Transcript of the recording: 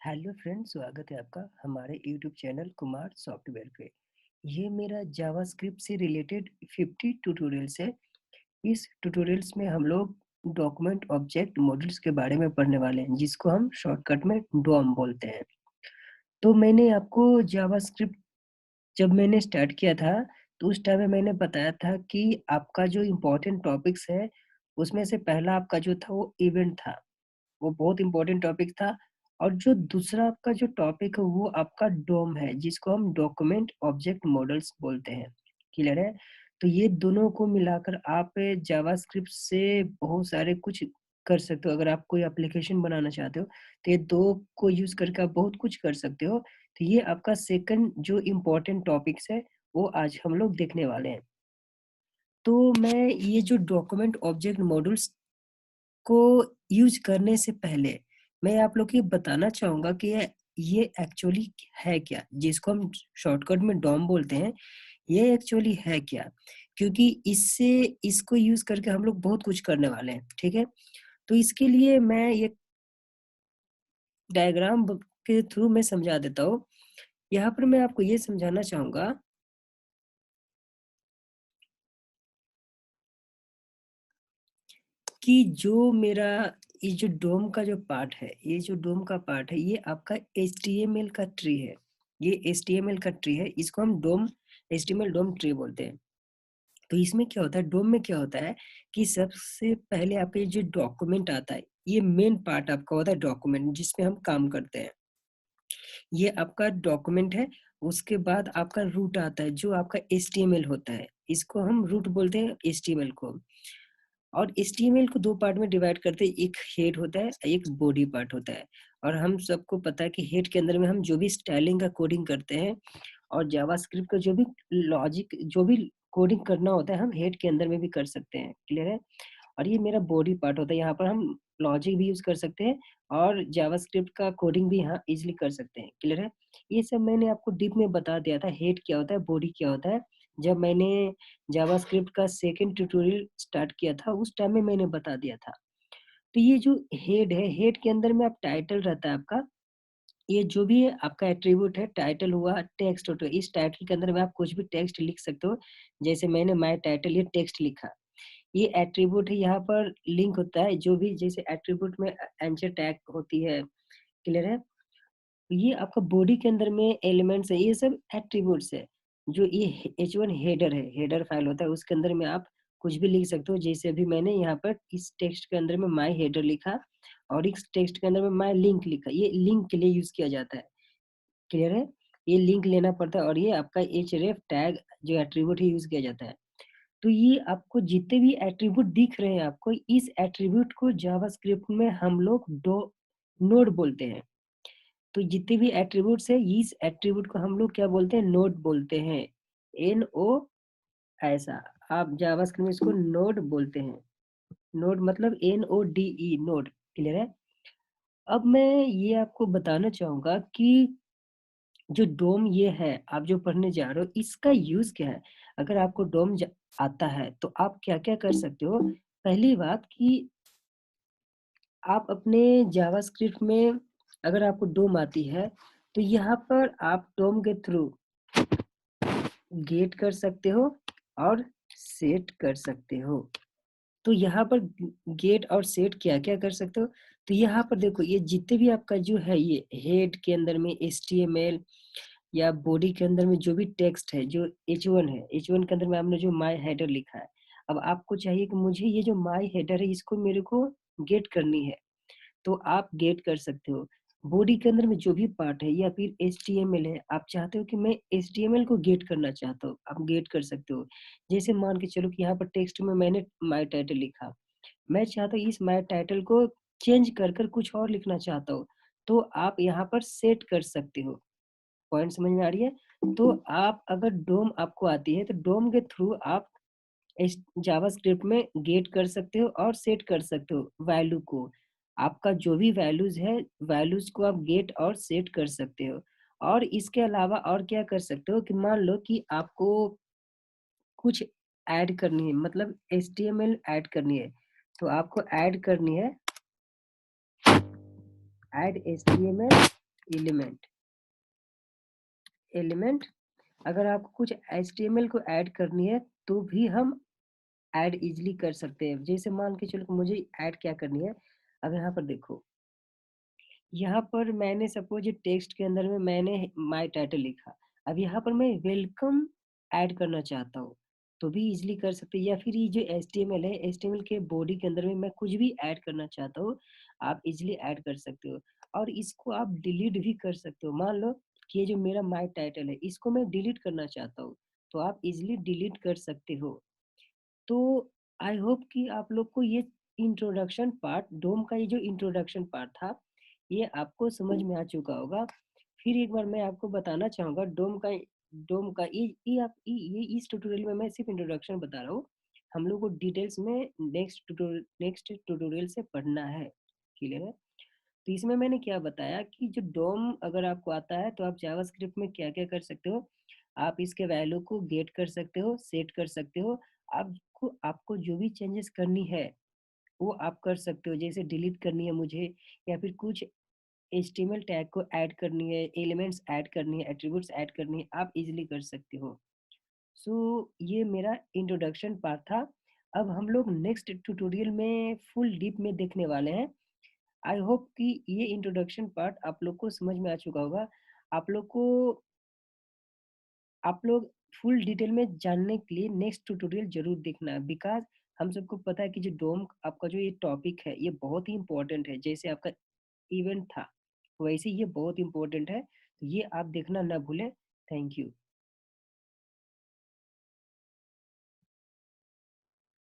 Hello friends, स्वागत है आपका हमारे यूट्यूब चैनल कुमार सॉफ्टवेयर पे। ये मेरा जावास्क्रिप्ट से रिलेटेड 50 ट्यूटोरियल्स है। इस ट्यूटोरियल्स में हम लोग डॉक्यूमेंट ऑब्जेक्ट मॉड्यूल्स के बारे में पढ़ने वाले हैं, जिसको हम शॉर्टकट में डॉम बोलते हैं। तो मैंने आपको जावास्क्रिप्ट जब मैंने स्टार्ट किया था, तो उस टाइम में मैंने बताया था कि आपका जो इम्पोर्टेंट टॉपिक्स है, उसमें से पहला आपका जो था वो इवेंट था। वो बहुत इम्पोर्टेंट टॉपिक था। और जो दूसरा आपका जो टॉपिक है वो आपका डोम है, जिसको हम डॉक्यूमेंट ऑब्जेक्ट मॉडल्स बोलते हैं। क्लियर है? तो ये दोनों को मिलाकर आप जावास्क्रिप्ट से बहुत सारे कुछ कर सकते हो। अगर आप कोई एप्लीकेशन बनाना चाहते हो, तो ये दो को यूज करके आप बहुत कुछ कर सकते हो। तो ये आपका सेकंड जो इम्पोर्टेंट टॉपिक्स है, वो आज हम लोग देखने वाले हैं। तो मैं ये जो डॉक्यूमेंट ऑब्जेक्ट मॉड्यूल्स को यूज करने से पहले मैं आप लोग को ये बताना चाहूँगा कि ये एक्चुअली है क्या? जिसको हम शॉर्टकट में डॉम बोलते हैं, ये एक्चुअली है क्या? क्योंकि इससे इसको यूज़ करके हम लोग बहुत कुछ करने वाले हैं, ठीक है? तो इसके लिए मैं ये डायग्राम के थ्रू मैं समझा देता हूँ। यहाँ पर मैं आपको ये समझाना चाहूँगा कि जो मेरा ये जो डोम का जो पार्ट है, ये जो डोम का पार्ट है, ये आपका एचटीएमएल का ट्री है। ये एचटीएमएल का ट्री है, इसको हम डोम एचटीएमएल डोम ट्री बोलते हैं। तो इसमें क्या होता है, डोम में क्या होता है कि सबसे पहले आपका ये जो डॉक्यूमेंट आता है, ये मेन पार्ट आपका होता है डॉक्यूमेंट, जिसमें हम काम करते हैं। ये आपका डॉक्यूमेंट है। उसके बाद आपका रूट आता है, जो आपका एचटीएमएल होता है। इसको हम रूट बोलते हैं एचटीएमएल को। और एचटीएमएल को 2 पार्ट में डिवाइड करते हैं, एक हेड होता है, एक बॉडी पार्ट होता है। और हम सबको पता है कि हेड के अंदर में हम जो भी स्टाइलिंग का कोडिंग करते हैं, और जावास्क्रिप्ट का जो भी लॉजिक जो भी कोडिंग करना होता है, हम हेड के अंदर में भी कर सकते हैं। क्लियर है? और ये मेरा बॉडी पार्ट होता है, यहाँ पर हम लॉजिक भी यूज़ कर सकते हैं और जावास्क्रिप्ट का कोडिंग भी यहाँ ईज़िली कर सकते हैं। क्लियर है? ये सब मैंने आपको डीप में बता दिया था, हेड क्या होता है, बॉडी क्या होता है। जब मैंने जावास्क्रिप्ट का सेकंड ट्यूटोरियल स्टार्ट किया था, उस टाइम में मैंने बता दिया था। तो ये जो हेड है, हेड के अंदर में आप टाइटल रहता है आपका। ये जो भी है आपका एट्रीब्यूट है, टाइटल हुआ, टेक्स्ट होता है। इस टाइटल के अंदर में आप कुछ भी टेक्स्ट लिख सकते हो। जैसे मैंने माय टाइटल ये टेक्स्ट लिखा। ये एट्रीब्यूट है, यहाँ पर लिंक होता है, जो भी जैसे एट्रीब्यूट में एंचर टैग होती है। क्लियर है? ये आपका बॉडी के अंदर में एलिमेंट्स है, ये सब एट्रीब्यूट्स है। जो ये H1 हेडर है, हेडर फाइल होता है, उसके अंदर में आप कुछ भी लिख सकते हो। जैसे अभी मैंने यहाँ पर इस टेक्स्ट के अंदर में माय हेडर लिखा, और इस टेक्स्ट के अंदर में माय लिंक लिखा। ये लिंक के लिए यूज़ किया जाता है। क्लियर है? ये लिंक लेना पड़ता है, और ये आपका href टैग जो एट्रीब्यूट है यूज़ किया जाता है। तो ये आपको जितने भी एट्रीब्यूट दिख रहे हैं आपको, इस एट्रीब्यूट को जावास्क्रिप्ट में हम लोग डो नोड बोलते हैं। तो जितने भी एट्रीब्यूट्स हैं, इस एट्रीब्यूट को हम लोग क्या बोलते हैं, नोड बोलते हैं। एन-ओ, ऐसा आप जावास्क्रिप्ट में इसको नोड बोलते हैं। नोड मतलब N-O-D-E, नोड। क्लियर है? अब मैं ये आपको बताना चाहूँगा कि जो डोम ये है, आप जो पढ़ने जा रहे हो, इसका यूज़ क्या है? अगर आपको डोम आता है, तो आप क्या-क्या कर सकते हो? पहली बात कि आप अपने जावास्क्रिप्ट में अगर आपको डोम आती है, तो यहाँ पर आप डोम के थ्रू गेट कर सकते हो और सेट कर सकते हो। तो यहाँ पर गेट और सेट क्या-क्या कर सकते हो? तो यहाँ पर देखो, ये जितने भी आपका जो है, ये हेड के अंदर में एचटीएमएल या बॉडी के अंदर में जो भी टेक्स्ट है, जो H1 है, H1 के अंदर में आपने जो माय हेडर लिखा है। अब आपको चाहिए कि मुझे ये जो माय हेडर है, इसको मेरे को गेट करनी है, तो आप गेट कर सकते हो। बॉडी के अंदर में जो भी पार्ट है या फिर एचटीएमएल है, आप चाहते हो कि मैं एचटीएमएल को गेट करना चाहता हूँ, आप गेट कर सकते हो। जैसे मान के चलो कि यहाँ पर टेक्स्ट में मैंने माय टाइटल लिखा, मैं चाहता हूँ इस माय टाइटल को चेंज कर कुछ और लिखना चाहता हूँ, तो आप यहाँ पर सेट कर सकते हो। पॉइंट समझ में आ रही है? तो आप अगर डोम आपको आती है, तो डोम के थ्रू आप इस जावास्क्रिप्ट में गेट कर सकते हो और सेट कर सकते हो वैल्यू को। आपका जो भी वैल्यूज़ है, वैल्यूज़ को आप गेट और सेट कर सकते हो। और इसके अलावा और क्या कर सकते हो कि मान लो कि आपको कुछ ऐड करनी है, मतलब एचटीएमएल ऐड करनी है, तो आपको ऐड करनी है, ऐड एचटीएमएल एलिमेंट एलिमेंट अगर आपको कुछ एचटीएमएल को ऐड करनी है तो भी हम ऐड इजीली कर सकते हैं। जैसे मान के चलो मुझे ऐड क्या करनी है, अब यहाँ पर देखो, यहाँ पर मैंने सपोज टेक्स्ट के अंदर में मैंने माय टाइटल लिखा, अब यहाँ पर मैं वेलकम ऐड करना चाहता हूँ तो भी इजीली कर सकते हैं, या फिर ये जो एचटीएमएल है, एचटीएमएल के बॉडी के अंदर में मैं कुछ भी ऐड करना चाहता हूँ, आप इजीली ऐड कर सकते हो और इसको आप डिलीट भी कर सकते हो। मान लो कि ये जो मेरा माय टाइटल है इसको मैं डिलीट करना चाहता हूँ तो आप इजीली डिलीट कर सकते हो। तो आई होप कि आप लोग को ये इंट्रोडक्शन पार्ट, डोम का ये जो इंट्रोडक्शन पार्ट था ये आपको समझ में आ चुका होगा। फिर एक बार मैं आपको बताना चाहूँगा डोम का ये इस ट्यूटोरियल में मैं सिर्फ इंट्रोडक्शन बता रहा हूँ। हम लोग को डिटेल्स में नेक्स्ट ट्यूटोरियल से पढ़ना है। क्लियर है? तो इसमें मैंने क्या बताया कि जो डोम अगर आपको आता है तो आप जावास्क्रिप्ट में क्या-क्या कर सकते हो, आप इसके वैल्यू को गेट कर सकते हो, सेट कर सकते हो। आपको आपको जो भी चेंजेस करनी है, वो आप कर सकते हो। जैसे डिलीट करनी है मुझे या फिर कुछ एचटीएमएल टैग को ऐड करनी है, एलिमेंट्स ऐड करनी है, एट्रिब्यूट्स ऐड करनी है, आप इज़िली कर सकते हो। सो ये मेरा इंट्रोडक्शन पार्ट था। अब हम लोग नेक्स्ट ट्यूटोरियल में फुल डीप में देखने वाले हैं। आई होप कि ये इंट्रोडक्शन पार्ट आप लोग को समझ में आ चुका होगा। आप लोग को आप लोग फुल डिटेल में जानने के लिए नेक्स्ट ट्यूटोरियल ज़रूर देखना है, बिकॉज़ हम सबको पता है कि जो डोम आपका जो ये टॉपिक है, ये बहुत ही इम्पोर्टेंट है। जैसे आपका इवेंट था, वैसे ये बहुत इम्पोर्टेंट है। तो ये आप देखना ना भूलें। Thank you.